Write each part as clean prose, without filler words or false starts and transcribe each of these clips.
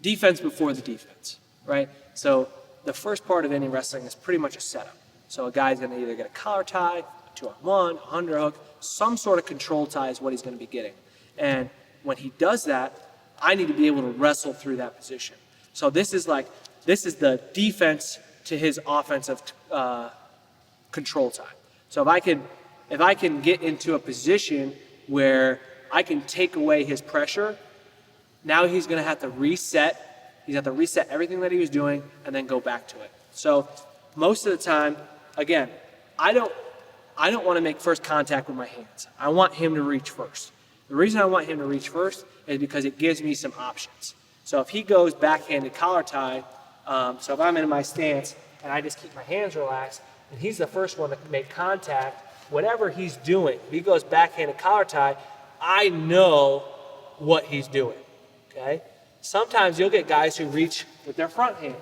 defense before the defense, right? So the first part of any wrestling is pretty much a setup. So a guy's going to either get a collar tie, a 2-on-1, a underhook, some sort of control tie is what he's going to be getting. And when he does that, I need to be able to wrestle through that position. So this is the defense to his offensive control tie. So if I can get into a position where I can take away his pressure, now he's going to have to reset. He's going to have to reset everything that he was doing and then go back to it. So most of the time, again, I don't want to make first contact with my hands. I want him to reach first. The reason I want him to reach first is because it gives me some options. So if he goes backhanded collar tie, so if I'm in my stance and I just keep my hands relaxed, and he's the first one to make contact, whatever he's doing, if he goes backhanded collar tie, I know what he's doing, okay? Sometimes you'll get guys who reach with their front hand.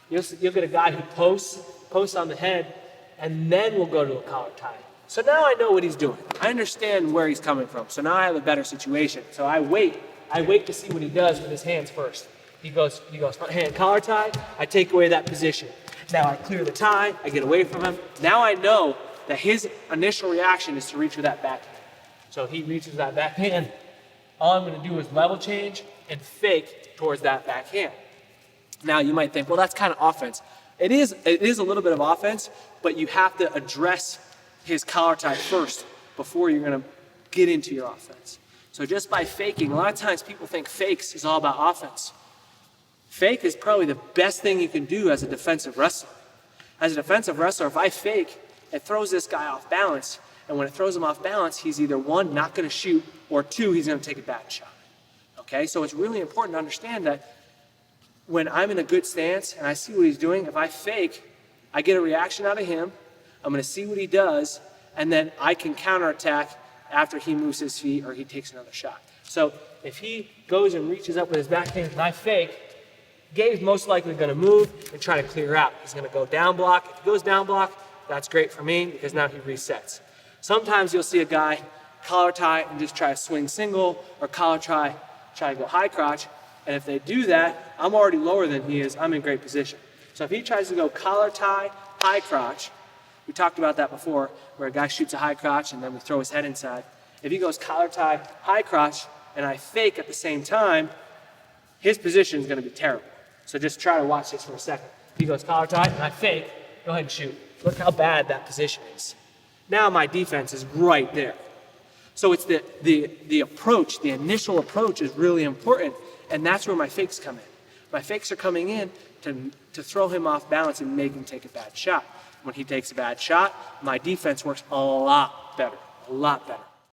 You'll get a guy who posts on the head, and then will go to a collar tie. So now I know what he's doing. I understand where he's coming from. So now I have a better situation. So I wait to see what he does with his hands first. He goes front hand collar tie, I take away that position. Now I clear the tie, I get away from him. Now I know that his initial reaction is to reach with that backhand. So he reaches that backhand. All I'm going to do is level change and fake towards that backhand. Now you might think, well, that's kind of offense. It is a little bit of offense, but you have to address his collar tie first before you're going to get into your offense. So just by faking, a lot of times people think fakes is all about offense. Fake is probably the best thing you can do as a defensive wrestler. As a defensive wrestler, if I fake, it throws this guy off balance. And when it throws him off balance, he's either one, not going to shoot, or two, he's going to take a bad shot. Okay, so it's really important to understand that when I'm in a good stance and I see what he's doing, if I fake, I get a reaction out of him, I'm going to see what he does, and then I can counterattack after he moves his feet or he takes another shot. So if he goes and reaches up with his backhand and I fake, Gabe's most likely going to move and try to clear out. He's going to go down block. If he goes down block, that's great for me because now he resets. Sometimes you'll see a guy collar tie and just try to swing single, or collar try to go high crotch. And if they do that, I'm already lower than he is. I'm in great position. So if he tries to go collar tie, high crotch, we talked about that before, where a guy shoots a high crotch and then we throw his head inside. If he goes collar tie, high crotch, and I fake at the same time, his position is going to be terrible. So just try to watch this for a second. If he goes collar tie and I fake, go ahead and shoot. Look how bad that position is. Now my defense is right there. So it's the approach, the initial approach is really important, and that's where my fakes come in. My fakes are coming in to throw him off balance and make him take a bad shot. When he takes a bad shot, my defense works a lot better, a lot better.